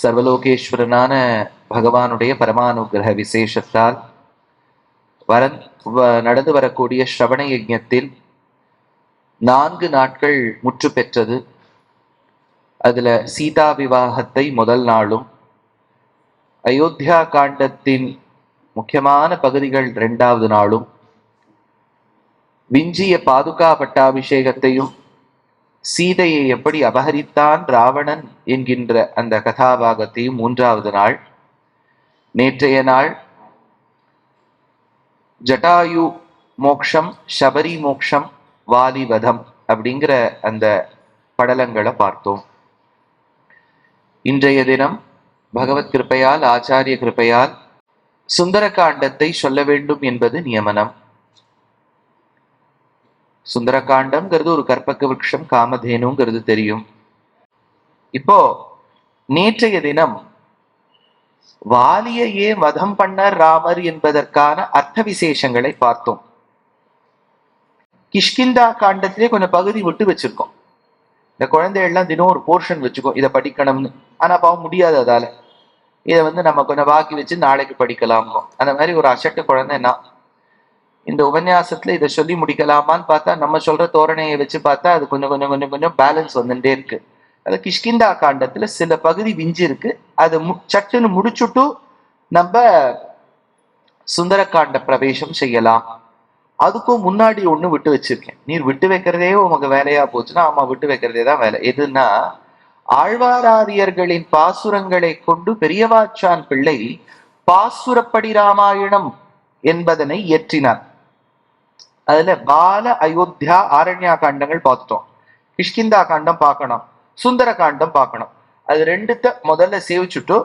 சர்வலோகேஸ்வரனான பகவானுடைய பரமானுகிரக விசேஷத்தால் நடந்து வரக்கூடிய ஸ்ரவண யஜ்ஞத்தில் 4 நாட்கள் முற்று பெற்றது. அதுல சீதா விவாகத்தை முதல் நாளும், அயோத்தியா காண்டத்தின் முக்கியமான பகுதிகள் 2வது நாளும், விஞ்சிய பாதுகா பட்டாபிஷேகத்தையும், சீதையை எப்படி அபகரித்தான் ராவணன் என்கின்ற அந்த கதாபாகத்தையும் 3வது நாள், நேற்றைய நாள் ஜட்டாயு மோக்ஷம், சபரி மோக்ஷம், வாலிவதம் அப்படிங்கிற அந்த படலங்களை பார்த்தோம். இன்றைய தினம் பகவத் கிருப்பையால், ஆச்சாரிய கிருப்பையால் சுந்தர காண்டத்தை சொல்ல வேண்டும் என்பது நியமனம். சுந்தர காண்டம்ங்கிறது ஒரு கற்பக விருட்சம், காமதேனுங்கிறது தெரியும். இப்போ நேற்றைய தினம் வாலியையே வதம் பண்ணர் ராமர் என்பதற்கான அர்த்த விசேஷங்களை பார்த்தோம். கிஷ்கிந்தா காண்டத்திலே கொஞ்சம் பகுதி விட்டு வச்சிருக்கோம். இந்த குழந்தைகள்லாம் தினம் ஒரு போர்ஷன் வச்சுக்கோ, இதை படிக்கணும்னு. ஆனா பாவம் முடியாது, அதால இதை நம்ம கொஞ்சம் பாக்கி வச்சு நாளைக்கு படிக்கலாம். அந்த மாதிரி ஒரு அசட்டு குழந்தைன்னா இந்த உபன்யாசத்துல இதை சொல்லி முடிக்கலாமான்னு பார்த்தா, நம்ம சொல்ற தோரணையை வச்சு பார்த்தா அது கொஞ்சம் கொஞ்சம் கொஞ்சம் கொஞ்சம் பேலன்ஸ் வந்துட்டே இருக்கு. அது கிஷ்கிந்தா காண்டத்துல சில பகுதி விஞ்சி இருக்கு. அதை சட்டுன்னு முடிச்சுட்டு நம்ம சுந்தரகாண்ட பிரவேசம் செய்யலாம். அதுக்கும் முன்னாடி ஒண்ணு விட்டு வச்சிருக்கேன். நீர் விட்டு வைக்கிறதே உமக்கு வேலையா போச்சுன்னா, ஆமா விட்டு வைக்கிறதே தான் வேலை. எதுன்னா, ஆழ்வாராதியர்களின் பாசுரங்களை கொண்டு பெரியவாச்சான் பிள்ளை பாசுரப்படி ராமாயணம் என்பதனை இயற்றினார். அதுல பால, அயோத்தியா, ஆரண்யா காண்டங்கள் பார்த்துட்டோம். கிஷ்கிந்தா காண்டம் பார்க்கணும், சுந்தர காண்டம் பார்க்கணும். அது 2த்த முதல்ல சேவிச்சுட்டு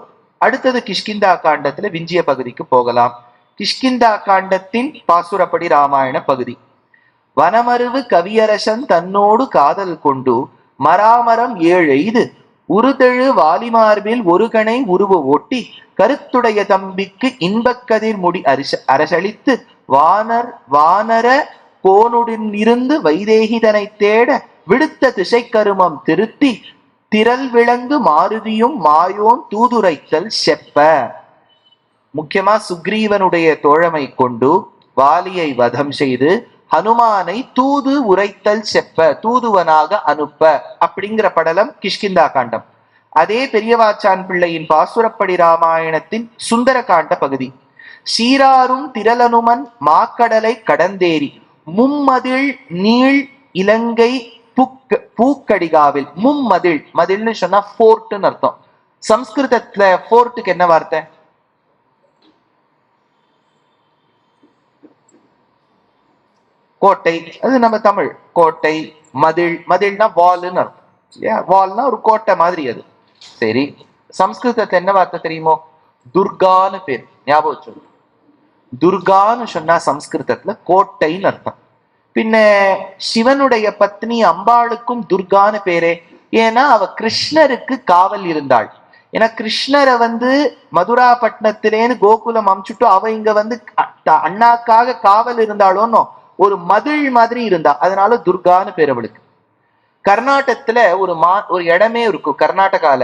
அடுத்தது கிஷ்கிந்தா காண்டத்துல விஞ்சிய பகுதிக்கு போகலாம். கிஷ்கிந்தா காண்டத்தின் பாசுரப்படி ராமாயண பகுதி. வனமருவு கவியரசன் தன்னோடு காதல் கொண்டு மராமரம் 7 எய்து உருதெழு வாலிமார்பில் ஒரு கணை உருவ ஓட்டி கருத்துடைய தம்பிக்கு இன்பக்கதிர் முடி அரசளித்து வானர கோனுடன் இருந்து வைதேகிதனை தேட விடுத்த திசை கருமம் திருத்தி திரள் விளங்கு மாருதியும் மாயோன் தூதுரைத்தல் செப்ப. முக்கியமா சுக்ரீவனுடைய தோழமை கொண்டு வாலியை வதம் செய்து ஹனுமானை தூது உரைத்தல் செப்ப, தூதுவனாக அனுப்ப அப்படிங்கிற படலம் கிஷ்கிந்தா காண்டம். அதே பெரியவாச்சான் பிள்ளையின் பாசுரப்படி ராமாயணத்தின் சுந்தர காண்ட பகுதி. சீராரும் திரளனுமன் மாக்கடலை கடந்தேறி மும்மதில் நீள் இலங்கை பூக்கடிகாவில். மும்மதில், மதில்னு சொன்னா ஃபோர்ட்னு அர்த்தம். சம்ஸ்கிருதத்துல ஃபோர்ட்டுக்கு என்ன வார்த்தை? கோட்டை. அது நம்ம தமிழ் கோட்டை. மதில், மதில்னா வால்னு அர்த்தம். வால்னா ஒரு கோட்டை மாதிரி. அது சரி. சம்ஸ்கிருதத்துல என்ன வார்த்தை தெரியுமோ? துர்கான்னு பேர். ஞாபகம் வச்சு, துர்கான்னு சொன்னா சம்ஸ்கிருதத்துல கோட்டைன்னு அர்த்தம். பின்ன சிவனுடைய பத்னி அம்பாளுக்கும் துர்கான்னு பேரே. ஏன்னா அவ கிருஷ்ணருக்கு காவல் இருந்தாள். ஏன்னா கிருஷ்ணரை மதுராபட்டினத்திலேன்னு கோகுலம் அமிச்சுட்டு அவ இங்க அண்ணாக்காக காவல் இருந்தாளோன்னு ஒரு மதில் மாதிரி இருந்தா, அதனால துர்கான்னு பேர் அவளுக்கு. கர்நாடகத்துல ஒரு இடமே இருக்கும் கர்நாடகால,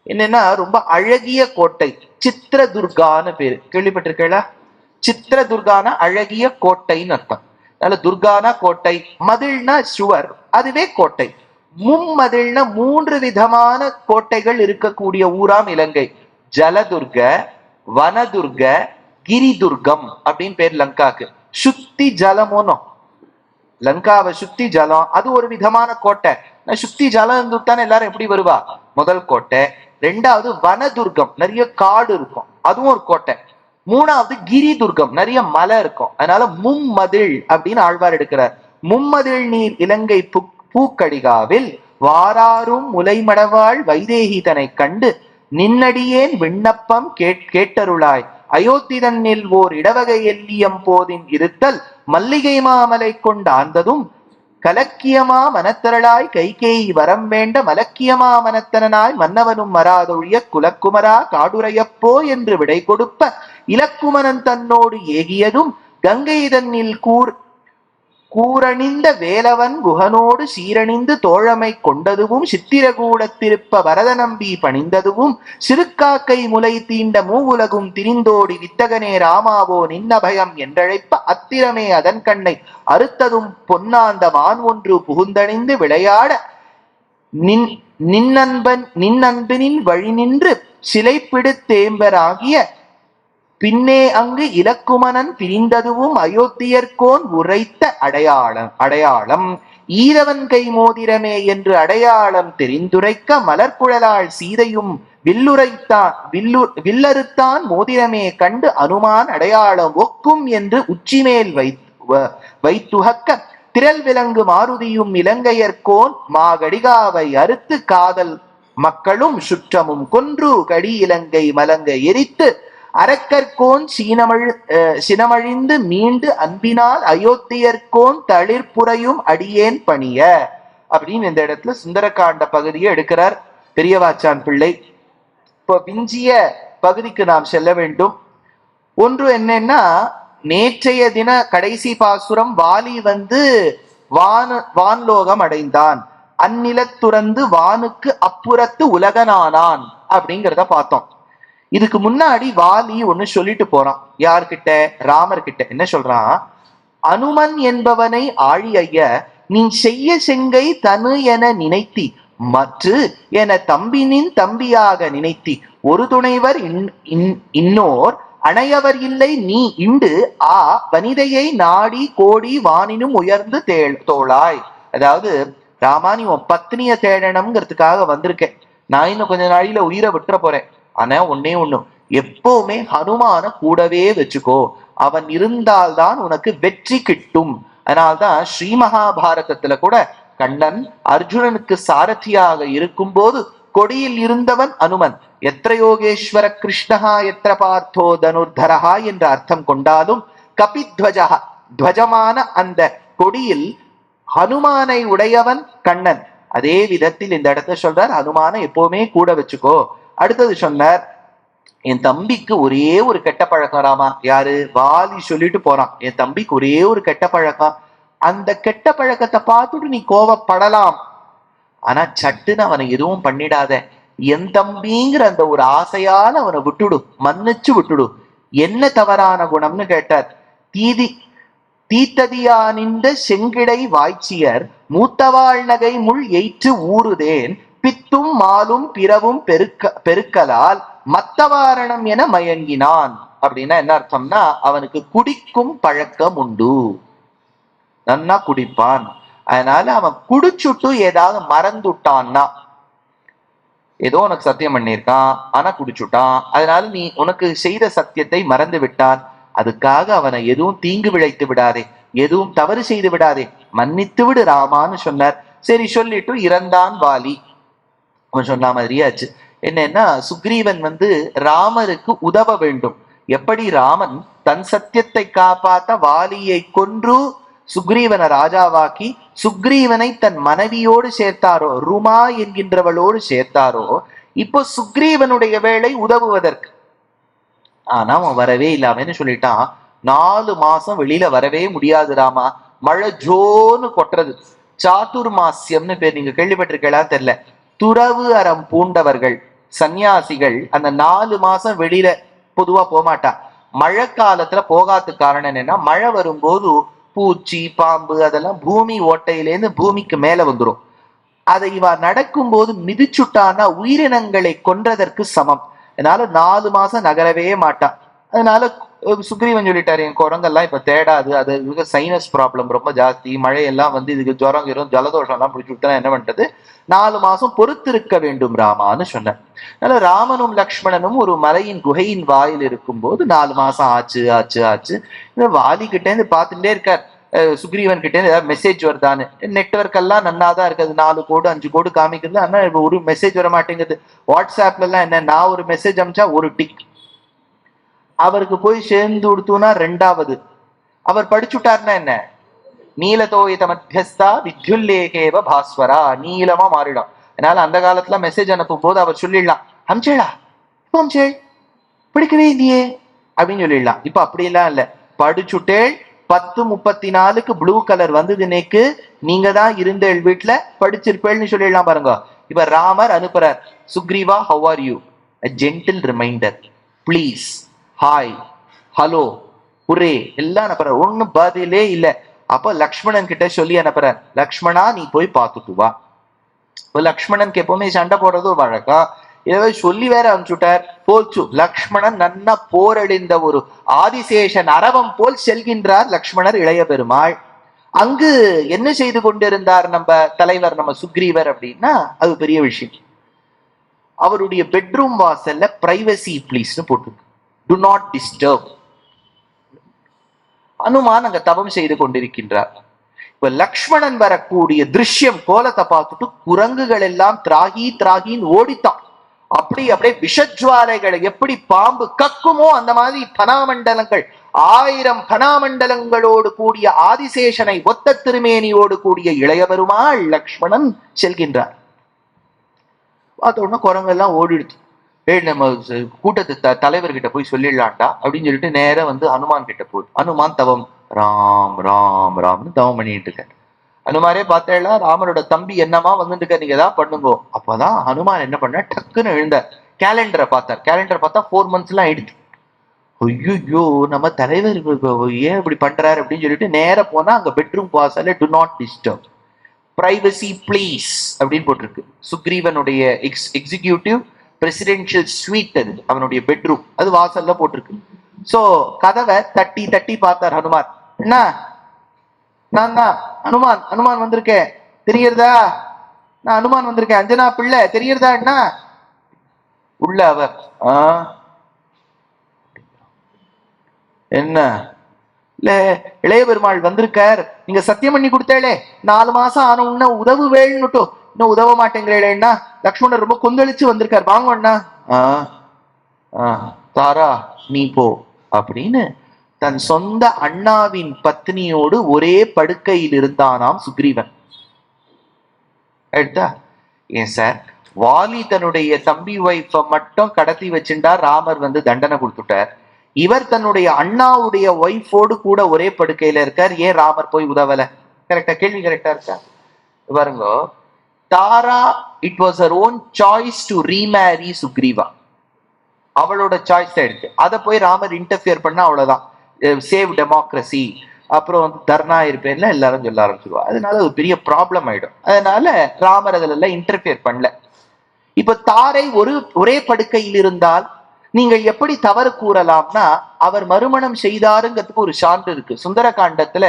என்னன்னா ரொம்ப அழகிய கோட்டை, சித்திரதுர்கான்னு பேரு. கேள்விப்பட்டிருக்கா? சித்திரதுர்கானா அழகிய கோட்டைன்னு அர்த்தம். அதனால துர்கானா கோட்டை, மதில்னா சுவர், அதுவே கோட்டை. மும்மதில்னா 3 விதமான கோட்டைகள் இருக்கக்கூடிய ஊராம் இலங்கை. ஜலதுர்க, வனதுர்க, கிரிதுர்கம் அப்படின்னு பேர் லங்காக்கு. சுத்தி ஜலமோனோ, லங்காவை சுத்தி ஜலம், அது ஒரு விதமான கோட்டை. சுத்தி ஜலம் இருந்துட்டானே எல்லாரும் எப்படி வருவா? முதல் கோட்டை. 2வது வனதுர்கம், நிறைய காடு இருக்கும், அதுவும் ஒரு கோட்டை. 3வது கிரிதுர்கம், நிறைய மலை இருக்கும். அதனால மும்மதில் அப்படின்னு ஆழ்வார் எடுக்கிறார். மும்மதில் நீர் இலங்கை பூக்கடிகாவில் வாராரும் முலைமடவாள் வைதேகிதனை கண்டு நின்னடியேன் விண்ணப்பம் கேட்டருளாய் அயோத்தி தன்னில் ஓர் இடவகை எல்லியம் போதின் இருத்தல் மல்லிகை மாமலை கொண்டாந்ததும் கலக்கியமா மனத்தரளாய் கைகேயி வரம் வேண்ட மலக்கியமா மனத்தனாய் மன்னவனும் மராதொழிய குலக்குமரா காடுரையப்போ என்று விடை கொடுப்ப இலக்குமனன் தன்னோடு ஏகியதும் கங்கை தன்னில் கூரணிந்த வேலவன் குகனோடு சீரணிந்து தோழமை கொண்டதுவும் சித்திரகூடத்திருப்ப வரத நம்பி பணிந்ததுவும் சிறுக்காக்கை முலை தீண்ட மூவுலகும் திரிந்தோடி வித்தகனே ராமாவோ நின்னபயம் என்றழைப்ப அத்திரமே அதன் கண்ணை அறுத்ததும் பொன்னாந்த மான் ஒன்று புகுந்தணிந்து விளையாட நின்னன்பனின் வழி நின்று சிலைப்பிடுத்தேம்பராகிய பின்னே அங்கு இலக்குமணன் பிரிந்ததுவும் அயோத்தியர்கோன் உரைத்த அடையாளம் ஈரவன் கை மோதிரமே என்று அடையாளம் தெரிந்துரைக்க மலர்குழலாள் சீதையும் வில்லறுத்தான் மோதிரமே கண்டு அனுமான் அடையாளம் ஒக்கும் என்று உச்சிமேல் வைத்துகக்க திரள் விலங்கு மாருதியும் இலங்கையர்கோன் மாகடிகாவை அறுத்து காதல் மக்களும் சுற்றமும் கொன்று கடி இலங்கை மலங்க எரித்து அரக்கர்கோன் சினமழிந்து மீண்டு அன்பினால் அயோத்தியர்கோன் தளிர்புறையும் அடியேன் பணிய அப்படின்னு இந்த இடத்துல சுந்தரகாண்ட பகுதியை எடுக்கிறார் பெரியவாச்சான் பிள்ளை. இப்போ விஞ்சிய பகுதிக்கு நாம் செல்ல வேண்டும். ஒன்று என்னன்னா, நேற்றைய தின கடைசி பாசுரம் வாலி வான்லோகம் அடைந்தான், அந்நிலத்துறந்து வானுக்கு அப்புறத்து உலகனானான் அப்படிங்கிறத பார்த்தோம். இதுக்கு முன்னாடி வாலி ஒண்ணு சொல்லிட்டு போறான். யார்கிட்ட? ராமர் கிட்ட. என்ன சொல்றான்? அனுமன் என்பவனை ஆழிய நீ செய்ய செங்கை தனு என நினைத்தி மற்று என தம்பினின் தம்பியாக நினைத்தி ஒரு துணைவர் இன்னோர் அணையவர் இல்லை நீ இண்டு ஆ வனிதையை நாடி கோடி வானினும் உயர்ந்து தோளாய். அதாவது ராமா, நீ உன் பத்னிய தேடணுங்கிறதுக்காக வந்திருக்கேன். நான் இன்னும் கொஞ்ச நாளில உயிரை விட்டுற போறேன். ஆனா ஒன்னே ஒண்ணு, எப்பவுமே ஹனுமான கூடவே வச்சுக்கோ. அவன் இருந்தால்தான் உனக்கு வெற்றி கிட்டும். அதனால்தான் ஸ்ரீ மகாபாரதத்துல கூட கண்ணன் அர்ஜுனனுக்கு சாரதியாக இருக்கும் போது கொடியில் இருந்தவன் அனுமன். எத்திர யோகேஸ்வர கிருஷ்ணஹா எத்திர பார்த்தோ தனுர்தரஹா என்ற அர்த்தம் கொண்டாலும் கபித்வஜா துவஜமான அந்த கொடியில் ஹனுமானை உடையவன் கண்ணன். அதே விதத்தில் இந்த இடத்துல சொல்றார், ஹனுமானை எப்பவுமே கூட வச்சுக்கோ. அடுத்தது சொன்னார், என் தம்பிக்கு ஒரே ஒரு கெட்ட பழக்கம் ராமா. யாரு? வாலி சொல்லிட்டு போறான், என் தம்பிக்கு ஒரே ஒரு கெட்ட பழக்கம். அந்த கெட்ட பழக்கத்தை பார்த்துட்டு நீ கோவப்படலாம், ஆனா சட்டுன்னு அவனை எதுவும் பண்ணிடாத. என் தம்பிங்கிற அந்த ஒரு ஆசையால அவனை விட்டுடு, மன்னிச்சு விட்டுடு. என்ன தவறான குணம்னு கேட்டார். தீத்ததியானிந்த செங்கிடை வாய்ச்சியர் மூத்தவாள் நகை முள் எயிற்று ஊறுதேன் பித்தும் மாலும் பிறவும் பெருக்கலால் மத்தவாரணம் என மயங்கினான். அப்படின்னா என்ன அர்த்தம்னா, அவனுக்கு குடிக்கும் பழக்கம் உண்டு, நன்னா குடிப்பான். அதனால அவன் குடிச்சுட்டு ஏதாவது மறந்துட்டான்னா, ஏதோ உனக்கு சத்தியம் பண்ணியிருக்கான் ஆனா குடிச்சுட்டான், அதனால நீ உனக்கு செய்த சத்தியத்தை மறந்து விட்டான். அதுக்காக அவனை எதுவும் தீங்கு விளைத்து விடாதே, எதுவும் தவறு செய்து விடாதே, மன்னித்து விடு ராமான்னு சொன்னார். சரி சொல்லிட்டு இறந்தான் வாலி. அவன் சொன்ன மாதிரியாச்சு. என்னன்னா, சுக்ரீவன் ராமருக்கு உதவ வேண்டும். எப்படி ராமன் தன் சத்தியத்தை காப்பாத்த வாலியை கொன்று சுக்ரீவனை ராஜாவாக்கி சுக்ரீவனை தன் மனைவியோடு சேர்த்தாரோ, ருமா என்கின்றவளோடு சேர்த்தாரோ, இப்போ சுக்ரீவனுடைய வேலை உதவுவதற்கு. ஆனா அவன் வரவே இல்லாமன்னு சொல்லிட்டான். 4 மாசம் வெளியில வரவே முடியாது ராமா, மழை ஜோன்னு கொட்டுறது. சாதுர்மாசியம்னு பேர், நீங்க கேள்விப்பட்டிருக்கலாம் தெரியல. துறவு அறம் பூண்டவர்கள் சன்னியாசிகள் அந்த 4 மாசம் வெளியில பொதுவா போகமாட்டா. மழை காலத்துல போகாத காரணம் என்னன்னா, மழை வரும்போது பூச்சி பாம்பு அதெல்லாம் பூமி ஓட்டையிலேருந்து பூமிக்கு மேல வந்துடும். அதை இவ நடக்கும்போது மிதிச்சுட்டான்னா உயிரினங்களை கொன்றதற்கு சமம். அதனால 4 மாசம் நகரவே மாட்டான். அதனால சுக்ரீவன் சொல்லிட்டாரு, என் குரங்கெல்லாம் இப்ப தேடாது, அது சைனஸ் ப்ராப்ளம் ரொம்ப ஜாஸ்தி, மழையெல்லாம் இதுக்கு ஜுரம் ஜலதோஷம் எல்லாம் பிடிச்சி விட்டா என்ன பண்றது, 4 மாசம் பொறுத்திருக்க வேண்டும் ராமான்னு சொன்னார். அதனால ராமனும் லக்ஷ்மணனும் ஒரு மலையின் குகையின் வாயில் இருக்கும் போது 4 மாசம் ஆச்சு ஆச்சு ஆச்சு. இந்த வாலி கிட்டே இருந்து பார்த்துட்டே இருக்கார், சுக்ரீவன் கிட்டே இருந்து ஏதாவது மெசேஜ் வருதான்னு. நெட்வொர்க் எல்லாம் நன்னாதான் இருக்குது, 4 கோடு 5 கோடு காமிக்கிறது, ஆனா ஒரு மெசேஜ் வர மாட்டேங்குது. வாட்ஸ்அப்ல எல்லாம் என்ன, நான் ஒரு மெசேஜ் அனுப்பிச்சா ஒரு டிக், அவருக்கு போய் சேர்ந்து கொடுத்தோம்னா 2வது. அவர் படிச்சுட்டாருன்னா என்ன, நீலதோயித மத்தியஸ்தா வித்யுல்லேகேவ பாஸ்வரா, நீளமா மாறிடும். அதனால அந்த காலத்துல மெசேஜ் அனுப்பும் போது அவர் சொல்லிடலாம், அம்சேடா இப்போ அம்சேள் பிடிக்கவே இல்லையே அப்படின்னு சொல்லிடலாம். இப்ப அப்படியெல்லாம் இல்ல, படிச்சுட்டேள் 10:34 ப்ளூ கலர் வந்தது நேக்கு, நீங்க தான் இருந்த வீட்டுல படிச்சிருப்பேன்னு சொல்லிடலாம் பாருங்க. இப்ப ராமர் அனுப்புறார், Sugriva how are you, a gentle reminder, please, hi, hello, hurray எல்லாம் அனுப்புறார். ஒன்னும் பதிலே இல்ல. அப்ப லக்ஷ்மணன் கிட்ட சொல்லி அனுப்புறார், லக்ஷ்மணா நீ போய் பார்த்துட்டு வா. இப்ப லக்ஷ்மணனுக்கு எப்பவுமே சண்டை போடுறது ஒரு வழக்கம், ஏதோ சொல்லி வேற அனுப்பிச்சுட்டார். போச்சு, லக்ஷ்மணன் நன்னா போரடிந்த ஒரு ஆதிசேஷன் அரவம் போல் செல்கின்றார் லக்ஷ்மணர் இளைய பெருமாள். அங்கு என்ன செய்து கொண்டிருந்தார் நம்ம தலைவர், நம்ம சுக்ரீவர் அப்படின்னா அது பெரிய விஷயம். அவருடைய பெட்ரூம் வாசல்ல பிரைவசி ப்ளீஸ்னு போட்டிருக்கு, டு நாட் டிஸ்டர்ப். அனுமான் அங்க தவம் செய்து கொண்டிருக்கின்றார். இப்ப லக்ஷ்மணன் வரக்கூடிய திருஷ்யம் கோலத்தை பார்த்துட்டு குரங்குகள் எல்லாம் திராகி திராகின்னு ஓடித்தான். அப்படியே விஷஜ்வாலைகளை எப்படி பாம்பு கக்குமோ அந்த மாதிரி பனாமண்டலங்கள், 1000 பனாமண்டலங்களோடு கூடிய ஆதிசேஷனை ஒத்த திருமேனியோடு கூடிய இளைய பெருமாள் லக்ஷ்மணன் செல்கின்றார். பார்த்தோன்னா குரங்கெல்லாம் ஓடிடுச்சு. நம்ம கூட்டத்து தலைவர்கிட்ட போய் சொல்லிடலாம்டா அப்படின்னு சொல்லிட்டு நேரம் வந்து ஹனுமான் கிட்ட போகுது. ஹனுமான் தவம் ராம் ராம் ராம்னு தவம் பண்ணிட்டு இருக்க. ஹனுமாரே பார்த்தேன்னா ராமரோட தம்பி என்னமா வந்துட்டு நீங்க தான் பண்ணுங்க. அப்பதான் ஹனுமான் என்ன பண்ண, டக்குன்னு எழுந்தார். கேலண்டரை பார்த்தார். கேலண்டரை பார்த்தா 4 months எல்லாம் ஆயிடுச்சு. ஐயோ நம்ம தலைவர் ஏன் இப்படி பண்றாரு அப்படின்னு சொல்லிட்டு நேர போனா அங்க பெட்ரூம் வாசல்ல to not disturb, privacy please அப்படின்னு போட்டிருக்கு. சுக்ரீவனுடைய எக்ஸிக்யூட்டிவ் பிரசிடென்ஷியல் ஸ்வீட், அது அவனுடைய பெட்ரூம், அது வாசல்ல போட்டிருக்கு. சோ கதவை தட்டி தட்டி பார்த்தார் ஹனுமான். என்ன, நான் தான் ஹனுமான், ஹனுமான் வந்திருக்கேன் தெரியறதா, நான் ஹனுமான் வந்திருக்கேன், அஞ்சனா பிள்ளை தெரியறதா என்ன. உள்ள அவர் என்ன இல்ல இளைய பெருமாள் வந்திருக்கார், நீங்க சத்தியம் பண்ணி கொடுத்தாளே 4 மாசம் ஆன உன்ன உதவு வேணும்னுட்டோ இன்னும் உதவ மாட்டேங்கிறேன்னா, லக்ஷ்மணர் ரொம்ப கொந்தளிச்சு வந்திருக்கார், வாங்கண்ணா. தாரா நீ போ அப்படின்னு தன் சொந்த அண்ணாவின் பத்னியோடு ஒரே படுக்கையில் இருந்தானாம் சுக்ரீவன். எடுத்தா ஏன் சார், வாலி தன்னுடைய தம்பி வைஃப மட்டும் கடத்தி வச்சுட்டார், ராமர் வந்து தண்டனை கொடுத்துட்டார். இவர் தன்னுடைய அண்ணாவுடைய ஒய்ஃபோடு கூட ஒரே படுக்கையில இருக்கார், ஏன் ராமர் போய் உதவல? கரெக்டா, கேள்வி கரெக்டா இருக்கா பாருங்க. Tara, it was her own choice to remarry Sugriva, அவளோட சாய்ஸ் தான் எடுத்து. அதை போய் ராமர் இன்டர்ஃபியர் பண்ணா அவ்வளவுதான், சேவ் டெமோக்ரஸி, அப்புறம் தர்ணா இருப்பேன்ல எல்லாரும் சொல்ல ஆரம்பிச்சிருவா. அதனால ஒரு பெரிய ப்ராப்ளம் ஆயிடும். அதனால ராமர் அதுல எல்லாம் இன்டர்ஃபியர் பண்ணல. இப்ப தாரை ஒரே படுக்கையில் இருந்தால் நீங்கள் எப்படி தவறு கூறலாம்னா, அவர் மறுமணம் செய்தாருங்கிறதுக்கு ஒரு சான்று இருக்கு. சுந்தரகாண்டத்துல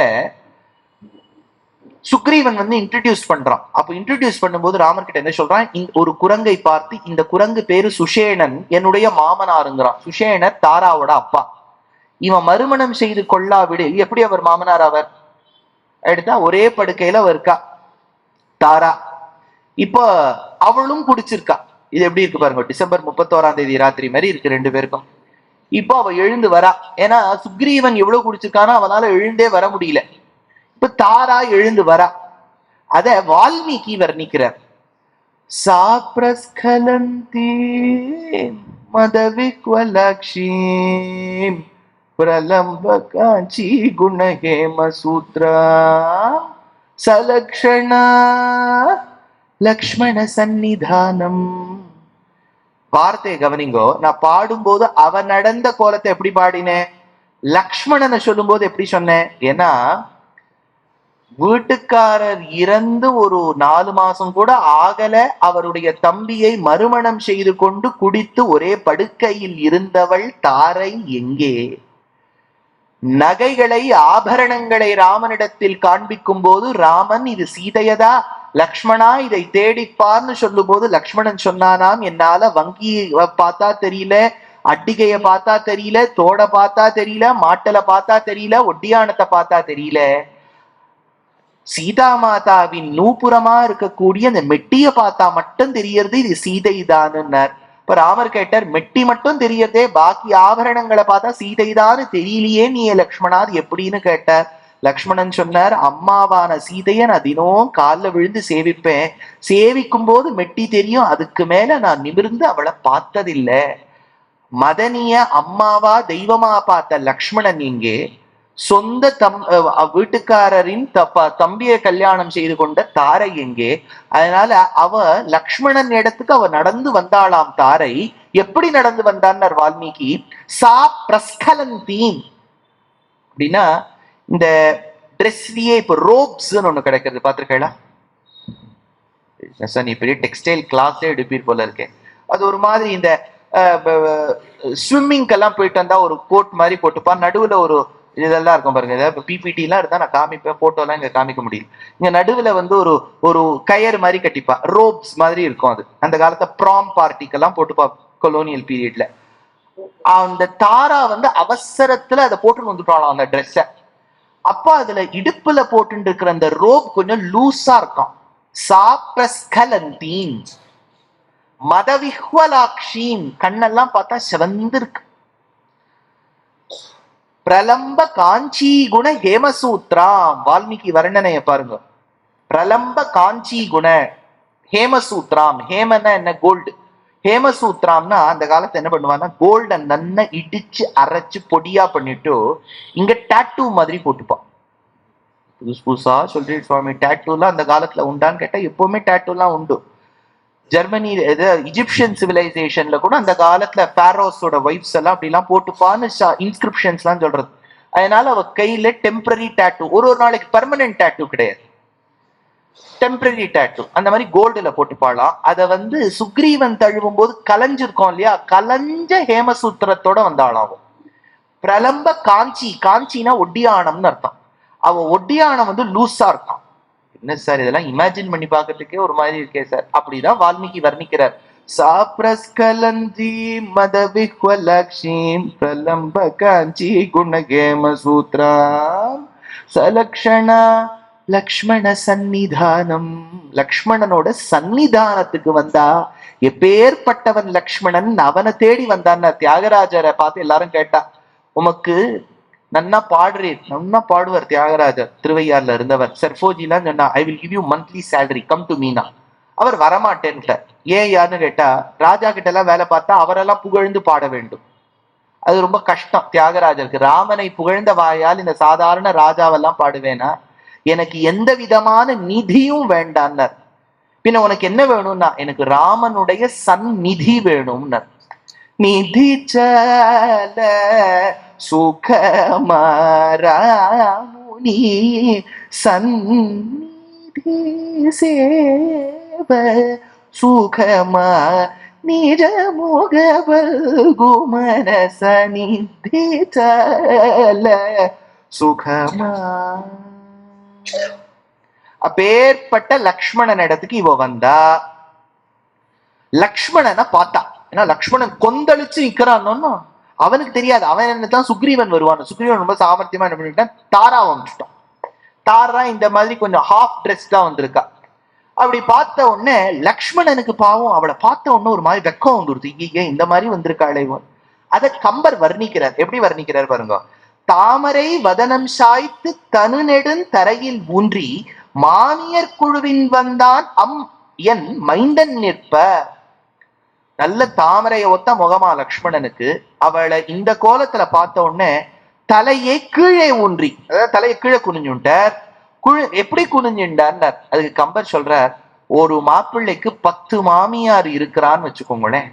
சுக்ரீவன் வந்து இன்ட்ரடியூஸ் பண்றான். அப்ப இன்ட்ரடியூஸ் பண்ணும்போது ராமர் கிட்ட என்ன சொல்றான், ஒரு குரங்கை பார்த்து, இந்த குரங்கு பேரு சுஷேணன், என்னுடைய மாமனாருங்கிறான். சுஷேணர் தாராவோட அப்பா. இவன் மறுமணம் செய்து கொள்ளாவிடு எப்படி அவர் மாமனார் அவர்? எடுத்தா ஒரே படுக்கையில இருக்கா தாரா. இப்ப அவளும் குடிச்சிருக்கா. இது எப்படி இருக்கு பாருங்க, டிசம்பர் 31 ராத்திரி மாதிரி இருக்கு 2 பேருக்கும். இப்போ அவ எழுந்து வரா. ஏன்னா சுக்ரீவன் எவ்வளவு குடிச்சிருக்கானோ அவனால எழுந்தே வர முடியல. இப்ப தாரா எழுந்து வரா. அத வால்மீகி வர்ணிக்கிறார். சாப்ரஸ்கலந்தி மதவிக்வலக்ஷீம் பிரலம்ப காஞ்சி குணஹேம சூத்ரா சலக்ஷண லக்ஷ்மண சந்நிதானம். வார்த்தையை கவனிங்கோ. நான் பாடும்போது அவன் நடந்த கோலத்தை எப்படி பாடினேன், லக்ஷ்மணனை சொல்லும் போது எப்படி சொன்னேன்? ஏன்னா வீட்டுக்காரர் இறந்து ஒரு 4 மாசம் கூட ஆகல, அவருடைய தம்பியை மறுமணம் செய்து கொண்டு குடித்து ஒரே படுக்கையில் இருந்தவள் தாரை எங்கே? நகைகளை ஆபரணங்களை ராமனிடத்தில் காண்பிக்கும் போது ராமன் இது சீதையதா, லக்ஷ்மணா இதை தேடிப்பார்னு சொல்லும் போது லக்ஷ்மணன் சொன்னானாம், என்னால வங்கி பார்த்தா தெரியல, அட்டிகைய பார்த்தா தெரியல, தோட பார்த்தா தெரியல, மாட்டலை பார்த்தா தெரியல, ஒட்டியானத்தை பார்த்தா தெரியல, சீதா மாதாவின் நூப்புறமா இருக்கக்கூடிய அந்த மெட்டிய பார்த்தா மட்டும் தெரியறது இது சீதை தானுன்னார். இப்ப ராமர் கேட்டார், மெட்டி மட்டும் தெரியறதே, பாக்கி ஆபரணங்களை பார்த்தா சீதைதான்னு தெரியலையே நீ லக்ஷ்மணா அது எப்படின்னு கேட்டார். லக்ஷ்மணன் சொன்னார், அம்மாவான சீதைய நான் தினம் காலில் விழுந்து சேவிப்பேன், சேவிக்கும் போது மெட்டி தெரியும், அதுக்கு மேல நான் நிமிர்ந்து அவளை பார்த்ததில்லை. மதனிய அம்மாவா தெய்வமா பார்த்த லக்ஷ்மணன் எங்கே? சொந்த வீட்டுக்காரரின் தம்பியை கல்யாணம் செய்து கொண்ட தாரை எங்கே? அதனால அவ லக்ஷ்மணன் இடத்துக்கு அவ நடந்து வந்தாளாம். தாரை எப்படி நடந்து வந்தார் வால்மீகி? சா பிரஸ்கலந்தீன் அப்படின்னா இந்த ட்ரெஸ்லயே இப்ப ரோப்ஸ் ஒண்ணு கிடைக்கிறது பாத்திருக்கா? நீ பெரிய டெக்ஸ்டைல் கிளாஸே எடுப்பீர் போல இருக்கேன். அது ஒரு மாதிரி இந்த ஸ்விம்மிங்கெல்லாம் போயிட்டு வந்தா ஒரு கோட் மாதிரி போட்டுப்பா, நடுவுல ஒரு இதெல்லாம் இருக்கும் பாருங்க. இப்ப பிபிடி எல்லாம் இருந்தா நான் காமிப்பேன், போட்டோ எல்லாம் இங்க காமிக்க முடியும். இங்க நடுவுல வந்து ஒரு ஒரு கயர் மாதிரி கட்டிப்பா, ரோப்ஸ் மாதிரி இருக்கும். அது அந்த காலத்துல ப்ராம் பார்ட்டிக்கெல்லாம் போட்டுப்பா கொலோனியல் பீரியட்ல. அந்த தாரா வந்து அவசரத்துல அதை போட்டு வந்துட்டாலும் அந்த ட்ரெஸ்ஸ. அப்ப அதுல இடுப்புல போட்டு இருக்கிற அந்த ரோப் கொஞ்சம் லூஸா இருக்கும். சாப்ரஸ்கலந்தீன் மதவிஹ்வலாக்ஷீன், கண்ணெல்லாம் பார்த்தா செவந்திருக்கு. பிரலம்ப காஞ்சி குண ஹேமசூத்ராம், வால்மீகி வர்ணனைய பாருங்க. பிரலம்ப காஞ்சி குண ஹேமசூத்ராம், ஹேமன்னா என்ன? கோல்டு. ஹேமசூத்ராம்னா அந்த காலத்துல என்ன பண்ணுவாங்கன்னா கோல்ட நன்னா இடிச்சு அரைச்சு பொடியா பண்ணிட்டு இங்க டாட்டூ மாதிரி போட்டுப்பான். புதுசு புதுசா சொல்றீங்க சுவாமி, டாட்டூலாம் அந்த காலத்துல உண்டான்னு கேட்டா எப்பவுமே டாட்டூலாம் உண்டு. ஜெர்மனி இஜிப்சியன் சிவிலைசேஷன்ல கூட அந்த காலத்துல பாரோஸோட வைஃப்ஸ் எல்லாம் அப்படிலாம் போட்டுப்பான்னு இன்ஸ்கிரிப்ஷன்ஸ் எல்லாம் சொல்றது. அதனால அவ கையில டெம்பரரி டாட்டூ, ஒரு நாளைக்கு பெர்மனன்ட் டாட்டூ கிடையாது, டெம்பரரி டாட்டூ அந்த மாதிரி கோல்டுல போட்டுப்பாளாம். அதை வந்து சுக்ரீவன் தழுவும் போது கலைஞ்சிருக்கோம் இல்லையா, கலைஞ்ச ஹேமசூத்திரத்தோட வந்தாளாம். பிரலம்ப காஞ்சி, காஞ்சினா ஒட்டியானம்னு அர்த்தம். அவ ஒட்டியானம் வந்து லூஸா இருக்கான். என்ன சார் இதெல்லாம் இமேஜின் பண்ணி பார்க்கறதுக்கே ஒரு மாதிரி இருக்கே சார். அப்படிதான் வால்மீகி வர்ணிக்கிறார். சாப்ரஸ்கலந்தி மதவிஹ்வலக்ஷீம் பிரலம்ப காஞ்சி குணகேம சூத்ராம் சலக்ஷணா லக்ஷ்மண சந்நிதானம். லக்ஷ்மணனோட சந்நிதானத்துக்கு வந்தா, எப்பேற்பட்டவன் லக்ஷ்மணன், அவனை தேடி வந்தான்னு தியாகராஜரை பார்த்து எல்லாரும் கேட்டா, உமக்கு நன்னா பாடுறீர், நன்னா பாடுவார் தியாகராஜர், திருவையாறுல இருந்தவர். சர்ஃபோஜிலாம் சொன்னா, I will give you monthly salary, come to மீனா. அவர் வரமாட்டேன்ட்டார். ஏன் யாருன்னு கேட்டா, ராஜா கிட்ட எல்லாம் வேலை பார்த்தா அவரெல்லாம் புகழ்ந்து பாட வேண்டும், அது ரொம்ப கஷ்டம் தியாகராஜருக்கு. ராமனை புகழ்ந்த வாயால் இந்த சாதாரண ராஜாவெல்லாம் பாடுவேனா, எனக்கு எந்த விதமான நிதியும் வேண்டான்னார். பின்ன உனக்கு என்ன வேணும்னா, எனக்கு ராமனுடைய சந்நிதி வேணும்னார். நிதி சல சுகமாராமுனி சந்நிதி சேவ சுகமா நிஜ முகபல்குமனச நிதி சல சுகமா. அப்பேற்பட்ட லக்ஷ்மணன் இடத்துக்கு இவ வந்தா, லக்ஷ்மணனை பார்த்தா. ஏன்னா லக்ஷ்மணன் கொந்தளிச்சு நிக்கிறான்னு அவனுக்கு தெரியாது. அவன் என்னதான் சுக்ரீவன் வருவான். சுக்ரீவன் ரொம்ப சாமர்த்தியமா என்ன பண்ணிட்டான், தாரா வந்துட்டான். தாரா இந்த மாதிரி கொஞ்சம் ஹாஃப் ட்ரெஸ் தான் வந்திருக்கா. அப்படி பார்த்த உடனே லக்ஷ்மணனுக்கு பாவம், அவளை பார்த்த உடனே ஒரு மாதிரி வெக்கம் வந்துருது. ஏன் இந்த மாதிரி வந்திருக்காளே. அதை கம்பர் வர்ணிக்கிறார். எப்படி வர்ணிக்கிறார் பாருங்க. தாமரை வதனம் சாய்த்து தனு நெடுந் தரையில் ஊன்றி மானியர் குழுவின் வந்தான் அம் என் மைண்டன் நிற்ப. நல்ல தாமரைய ஒத்த முகமா லக்ஷ்மணனுக்கு. அவளை இந்த கோலத்துல பார்த்த உடனே தலையை கீழே ஊன்றி, அதாவது தலையை கீழே குனிஞ்சுட்டார். எப்படி குனிஞ்சுட்டார்? அதுக்கு கம்பர் சொல்றார், ஒரு மாப்பிள்ளைக்கு 10 மாமியார் இருக்கிறான்னு வச்சுக்கோங்களேன்.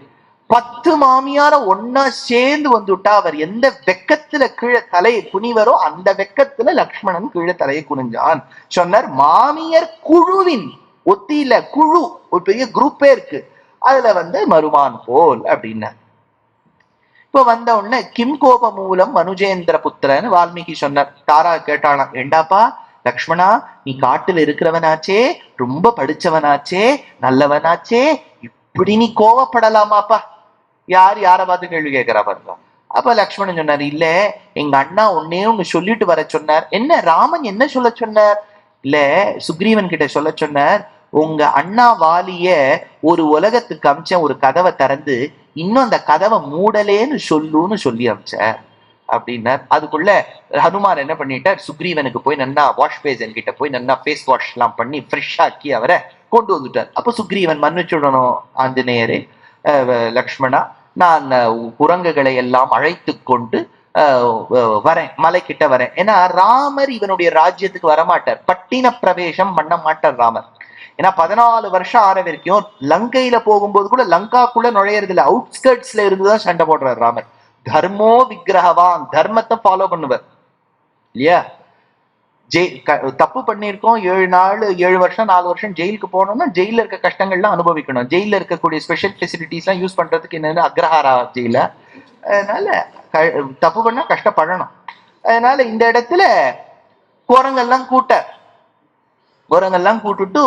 10 மாமியார ஒன்னா சேர்ந்து வந்துட்டா அவர் எந்த வெக்கத்துல கீழே தலையை குனிவரோ அந்த வெக்கத்துல லக்ஷ்மணன் கீழே தலையை குனிஞ்சான் சொன்னார். மாமியர் குழுவின், ஒத்தியில குழு, ஒரு பெரிய குரூப்பே இருக்கு, அதுல வந்து மருமான் போல் அப்படின்னா. இப்ப வந்த உடனே கிம் கோப மூலம் மனுஜேந்திர புத்திரன்னு வால்மீகி சொன்னார். தாரா கேட்டாளாம், ஏண்டாப்பா லக்ஷ்மணா, நீ காட்டுல இருக்கிறவனாச்சே, ரொம்ப படிச்சவனாச்சே, நல்லவனாச்சே, இப்படி நீ கோவப்படலாமாப்பா? யார பார்த்து கேள்வி கேட்கிறா பாருங்க. அப்ப லக்ஷ்மணன் சொன்னார், இல்ல எங்க அண்ணா ஒன்னே ஒண்ணு சொல்லிட்டு வர சொன்னார். என்ன ராமன் என்ன சொல்ல சொன்னார்? இல்ல சுக்ரீவன் கிட்ட சொல்ல சொன்னார், உங்க அண்ணா வாலிய ஒரு உலகத்துக்கு அமிச்ச ஒரு கதவை திறந்து இன்னும் அந்த கதவை மூடலேன்னு சொல்லுன்னு சொல்லி அமிச்ச அப்படின்னார். அதுக்குள்ள ஹனுமான் என்ன பண்ணிட்டார், சுக்ரீவனுக்கு போய் நன்னா வாஷ் பேசன் கிட்ட போய் நன்னா ஃபேஸ் வாஷ் எல்லாம் பண்ணி ஃப்ரெஷ் ஆக்கி அவரை கொண்டு வந்துட்டார். அப்ப சுக்ரீவன், மன்னிச்சுடணும் ஆஞ்சநேயரே, லக்ஷ்மணா, நான் குரங்குகளை எல்லாம் அழைத்து கொண்டு வரேன், மலை கிட்ட வரேன். ஏன்னா ராமர் இவனுடைய ராஜ்யத்துக்கு வரமாட்டார், பட்டின பிரவேசம் பண்ண மாட்டார் ராமர். ஏன்னா 14 வருஷம் ஆற வரைக்கும் லங்கையில போகும்போது கூட லங்காக்குள்ள நுழையறது இல்லை, அவுட்ஸ்கர்ட்ஸ்ல இருந்துதான் சண்டை போடுறார் ராமர். தர்மோ விக்கிரகவான், தர்மத்தை ஃபாலோ பண்ணுவார் இல்லையா. தப்பு பண்ணியிருக்கோம், 7 நாள் 7 வருஷம் 4 வருஷம் ஜெயிலுக்கு போனோம்னா ஜெயில இருக்க கஷ்டங்கள்லாம் அனுபவிக்கணும். ஜெயில இருக்கக்கூடிய ஸ்பெஷல் ஃபெசிலிட்டிஸ் எல்லாம் யூஸ் பண்றதுக்கு என்னன்னு அக்ரஹாரா ஜெயில. அதனால தப்பு பண்ணா கஷ்டப்படணும். அதனால இந்த இடத்துல குரங்கெல்லாம் கூட்டுட்டு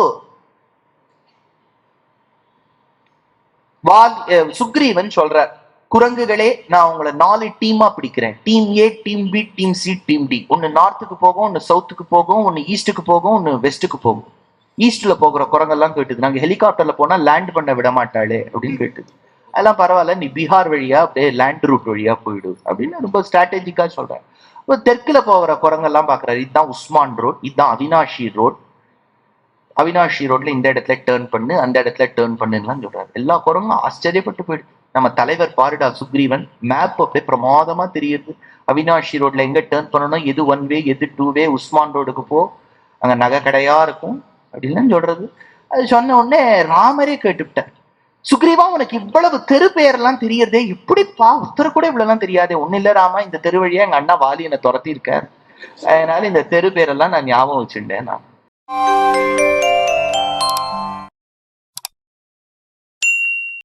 சுக்ரீவன் சொல்றார், குரங்குகளே நான் உங்களை 4 டீமா பிடிக்கிறேன். Team A, team B, team C, team D. ஒன்னு நார்த்துக்கு போகும், ஒன்னு சவுத்துக்கு போகும், ஒன்னு ஈஸ்டுக்கு போகும், ஒன்னு வெஸ்ட்டுக்கு போகும். ஈஸ்ட்ல போகிற குரங்கெல்லாம் கேட்டுது, நாங்க ஹெலிகாப்டர்ல போனா லேண்ட் பண்ண விட மாட்டாளே அப்படின்னு கேட்டுது. அதெல்லாம் பரவாயில்ல, நீ பீகார் வழியா அப்படியே லேண்ட் ரூட் வழியா போயிடு அப்படின்னு ரொம்ப ஸ்ட்ராட்டஜிக்கா சொல்றேன். இப்போ தெற்குல போகிற குரங்கெல்லாம் பாக்குறாரு, இதுதான் உஸ்மான் ரோட், இதுதான் அவினாஷி ரோட். அவினாஷி ரோட்ல இந்த இடத்துல டேர்ன் பண்ணு, அந்த இடத்துல டேர்ன் பண்ணுன்னு சொல்றாரு. எல்லா குரங்கும் ஆச்சரியப்பட்டு போயிடுது. நம்ம தலைவர் பாருடா சுக்ரீவன், மேப் அப்படியே பிரமாதமா தெரியுது. அவினாஷி ரோட்ல எங்க டேர்ன் பண்ணணும், எது 1 வே எது 2 வே, உஸ்மான் ரோடுக்கு போ, அங்க நகை கடையா இருக்கும் அப்படின்னு சொல்றது. அது சொன்ன உடனே ராமரே கேட்டுவிட்டார், சுக்ரீவா உனக்கு இவ்வளவு தெரு பெயர்லாம் தெரியறதே எப்படிப்பா, உத்தர கூட இவ்வளவு எல்லாம் தெரியாதே. ஒண்ணு இல்ல ராமா, இந்த தெரு வழியா எங்க அண்ணா வாலி என்னை துரத்தி இருக்கார், அதனால இந்த தெரு பேரெல்லாம் நான் ஞாபகம் வச்சுட்டேன் நான்.